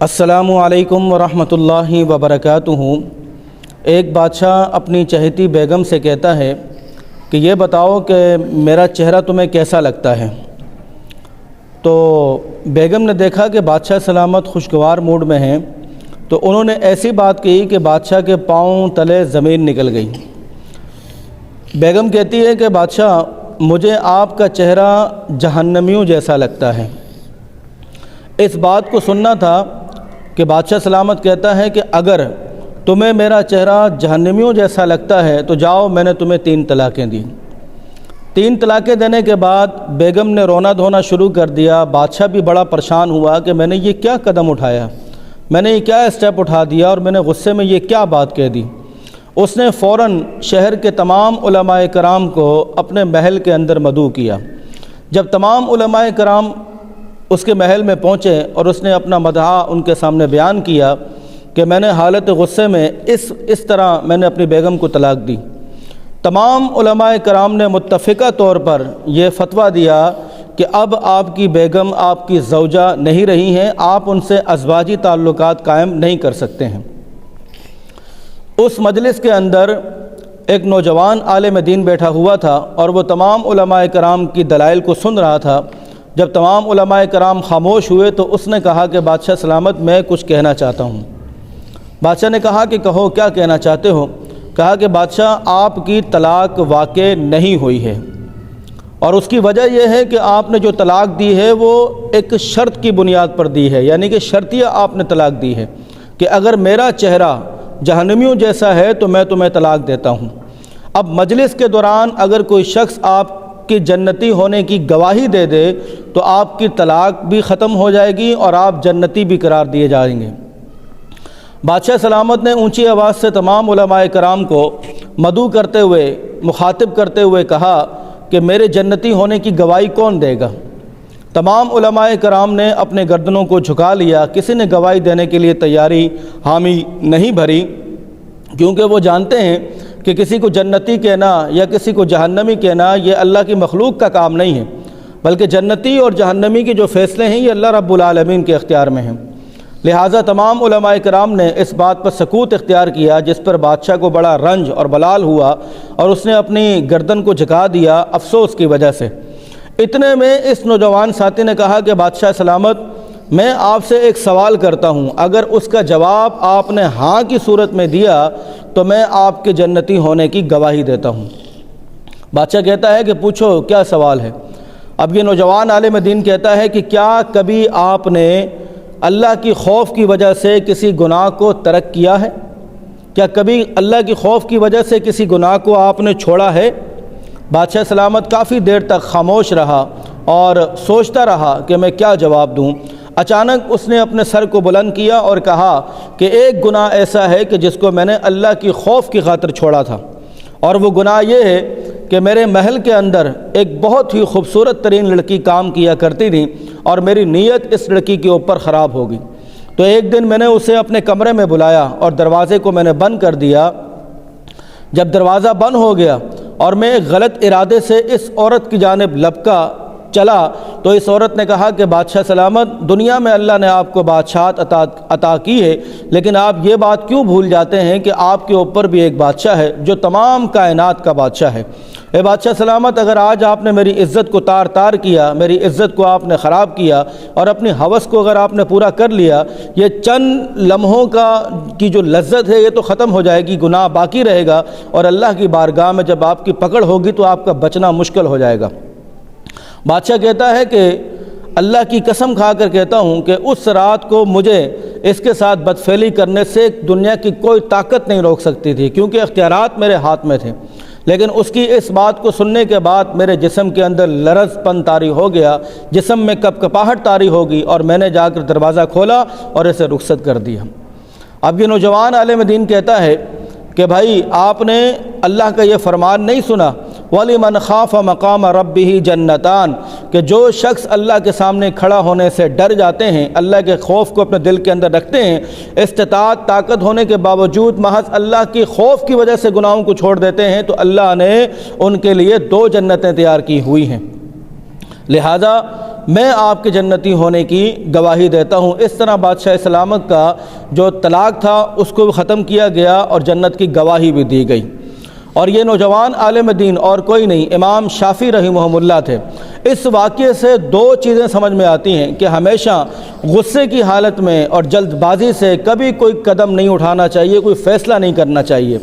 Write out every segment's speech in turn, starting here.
السلام علیکم ورحمۃ اللہ وبرکاتہ۔ ایک بادشاہ اپنی چہیتی بیگم سے کہتا ہے کہ یہ بتاؤ کہ میرا چہرہ تمہیں کیسا لگتا ہے؟ تو بیگم نے دیکھا کہ بادشاہ سلامت خوشگوار موڈ میں ہیں، تو انہوں نے ایسی بات کہی کہ بادشاہ کے پاؤں تلے زمین نکل گئی۔ بیگم کہتی ہے کہ بادشاہ، مجھے آپ کا چہرہ جہنمیوں جیسا لگتا ہے۔ اس بات کو سننا تھا کہ بادشاہ سلامت کہتا ہے کہ اگر تمہیں میرا چہرہ جہنمیوں جیسا لگتا ہے تو جاؤ، میں نے تمہیں 3 طلاقیں دی۔ 3 طلاقیں دینے کے بعد بیگم نے رونا دھونا شروع کر دیا۔ بادشاہ بھی بڑا پریشان ہوا کہ میں نے یہ کیا قدم اٹھایا، میں نے یہ کیا اسٹیپ اٹھا دیا، اور میں نے غصے میں یہ کیا بات کہہ دی۔ اس نے فوراً شہر کے تمام علماء کرام کو اپنے محل کے اندر مدعو کیا۔ جب تمام علماء کرام اس کے محل میں پہنچے اور اس نے اپنا مدعا ان کے سامنے بیان کیا کہ میں نے حالت غصے میں اس طرح میں نے اپنی بیگم کو طلاق دی، تمام علماء کرام نے متفقہ طور پر یہ فتویٰ دیا کہ اب آپ کی بیگم آپ کی زوجہ نہیں رہی ہیں، آپ ان سے ازواجی تعلقات قائم نہیں کر سکتے ہیں۔ اس مجلس کے اندر ایک نوجوان عالم دین بیٹھا ہوا تھا اور وہ تمام علماء کرام کی دلائل کو سن رہا تھا۔ جب تمام علماء کرام خاموش ہوئے تو اس نے کہا کہ بادشاہ سلامت، میں کچھ کہنا چاہتا ہوں۔ بادشاہ نے کہا کہ کہو، کیا کہنا چاہتے ہو؟ کہا کہ بادشاہ، آپ کی طلاق واقع نہیں ہوئی ہے، اور اس کی وجہ یہ ہے کہ آپ نے جو طلاق دی ہے وہ ایک شرط کی بنیاد پر دی ہے، یعنی کہ شرطیہ آپ نے طلاق دی ہے کہ اگر میرا چہرہ جہنمیوں جیسا ہے تو میں تمہیں طلاق دیتا ہوں۔ اب مجلس کے دوران اگر کوئی شخص آپ کی جنتی ہونے کی گواہی دے دے تو آپ کی طلاق بھی ختم ہو جائے گی اور آپ جنتی بھی قرار دیے جائیں گے۔ بادشاہ سلامت نے اونچی آواز سے تمام علماء کرام کو مدعو کرتے ہوئے، مخاطب کرتے ہوئے کہا کہ میرے جنتی ہونے کی گواہی کون دے گا؟ تمام علماء کرام نے اپنے گردنوں کو جھکا لیا، کسی نے گواہی دینے کے لیے تیاری حامی نہیں بھری، کیونکہ وہ جانتے ہیں کہ کسی کو جنتی کہنا یا کسی کو جہنمی کہنا یہ اللہ کی مخلوق کا کام نہیں ہے، بلکہ جنتی اور جہنمی کے جو فیصلے ہیں یہ اللہ رب العالمین کے اختیار میں ہیں۔ لہٰذا تمام علماء کرام نے اس بات پر سکوت اختیار کیا، جس پر بادشاہ کو بڑا رنج اور بلال ہوا اور اس نے اپنی گردن کو جھکا دیا افسوس کی وجہ سے۔ اتنے میں اس نوجوان ساتھی نے کہا کہ بادشاہ سلامت، میں آپ سے ایک سوال کرتا ہوں، اگر اس کا جواب آپ نے ہاں کی صورت میں دیا تو میں آپ کے جنتی ہونے کی گواہی دیتا ہوں۔ بادشاہ کہتا ہے کہ پوچھو، کیا سوال ہے؟ اب یہ نوجوان عالم دین کہتا ہے کہ کیا کبھی آپ نے اللہ کی خوف کی وجہ سے کسی گناہ کو ترک کیا ہے؟ کیا کبھی اللہ کی خوف کی وجہ سے کسی گناہ کو آپ نے چھوڑا ہے؟ بادشاہ سلامت کافی دیر تک خاموش رہا اور سوچتا رہا کہ میں کیا جواب دوں۔ اچانک اس نے اپنے سر کو بلند کیا اور کہا کہ ایک گناہ ایسا ہے کہ جس کو میں نے اللہ کی خوف کی خاطر چھوڑا تھا، اور وہ گناہ یہ ہے کہ میرے محل کے اندر ایک بہت ہی خوبصورت ترین لڑکی کام کیا کرتی تھی اور میری نیت اس لڑکی کے اوپر خراب ہو گئی۔ تو ایک دن میں نے اسے اپنے کمرے میں بلایا اور دروازے کو میں نے بند کر دیا۔ جب دروازہ بند ہو گیا اور میں ایک غلط ارادے سے اس عورت کی جانب لپکا چلا تو اس عورت نے کہا کہ بادشاہ سلامت، دنیا میں اللہ نے آپ کو بادشاہت عطا کی ہے، لیکن آپ یہ بات کیوں بھول جاتے ہیں کہ آپ کے اوپر بھی ایک بادشاہ ہے جو تمام کائنات کا بادشاہ ہے۔ اے بادشاہ سلامت، اگر آج آپ نے میری عزت کو تار تار کیا، میری عزت کو آپ نے خراب کیا اور اپنی ہوس کو اگر آپ نے پورا کر لیا، یہ چند لمحوں کی جو لذت ہے یہ تو ختم ہو جائے گی، گناہ باقی رہے گا، اور اللہ کی بارگاہ میں جب آپ کی پکڑ ہوگی تو آپ کا بچنا مشکل ہو جائے گا۔ بادشاہ کہتا ہے کہ اللہ کی قسم کھا کر کہتا ہوں کہ اس رات کو مجھے اس کے ساتھ بدفعلی کرنے سے دنیا کی کوئی طاقت نہیں روک سکتی تھی، کیونکہ اختیارات میرے ہاتھ میں تھے، لیکن اس کی اس بات کو سننے کے بعد میرے جسم کے اندر لرز پن طاری ہو گیا، جسم میں کپکپاہٹ طاری ہوگی، اور میں نے جا کر دروازہ کھولا اور اسے رخصت کر دیا۔ اب یہ نوجوان عالم دین کہتا ہے کہ بھائی، آپ نے اللہ کا یہ فرمان نہیں سنا، وَلِمَنْ خَافَ مَقَامَ رَبِّهِ جَنَّتَانِ، کہ جو شخص اللہ کے سامنے کھڑا ہونے سے ڈر جاتے ہیں، اللہ کے خوف کو اپنے دل کے اندر رکھتے ہیں، استطاعت طاقت ہونے کے باوجود محض اللہ کی خوف کی وجہ سے گناہوں کو چھوڑ دیتے ہیں، تو اللہ نے ان کے لیے 2 جنتیں تیار کی ہوئی ہیں۔ لہذا میں آپ کے جنتی ہونے کی گواہی دیتا ہوں۔ اس طرح بادشاہ سلامت کا جو طلاق تھا اس کو ختم کیا گیا اور جنت کی گواہی بھی دی گئی۔ اور یہ نوجوان عالم دین اور کوئی نہیں، امام شافعی رحمہ اللہ تھے۔ اس واقعے سے دو چیزیں سمجھ میں آتی ہیں کہ ہمیشہ غصے کی حالت میں اور جلد بازی سے کبھی کوئی قدم نہیں اٹھانا چاہیے، کوئی فیصلہ نہیں کرنا چاہیے۔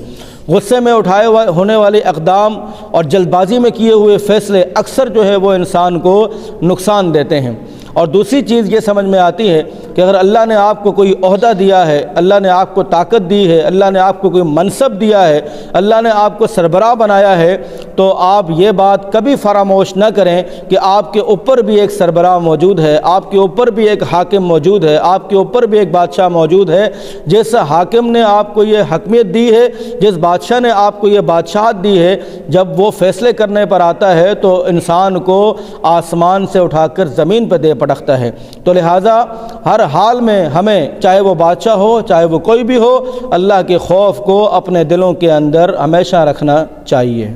غصے میں اٹھائے ہونے والے اقدام اور جلد بازی میں کیے ہوئے فیصلے اکثر جو ہے وہ انسان کو نقصان دیتے ہیں۔ اور دوسری چیز یہ سمجھ میں آتی ہے کہ اگر اللہ نے آپ کو کوئی عہدہ دیا ہے، اللہ نے آپ کو طاقت دی ہے، اللہ نے آپ کو کوئی منصب دیا ہے، اللہ نے آپ کو سربراہ بنایا ہے، تو آپ یہ بات کبھی فراموش نہ کریں کہ آپ کے اوپر بھی ایک سربراہ موجود ہے، آپ کے اوپر بھی ایک حاکم موجود ہے، آپ کے اوپر بھی ایک بادشاہ موجود ہے۔ جس حاکم نے آپ کو یہ حکمیت دی ہے، جس بادشاہ نے آپ کو یہ بادشاہت دی ہے، جب وہ فیصلے کرنے پر آتا ہے تو انسان کو آسمان سے اٹھا کر زمین پہ دے پٹکتا ہے۔ تو لہٰذا ہر حال میں ہمیں، چاہے وہ بادشاہ ہو چاہے وہ کوئی بھی ہو، اللہ کے خوف کو اپنے دلوں کے اندر ہمیشہ رکھنا چاہیے۔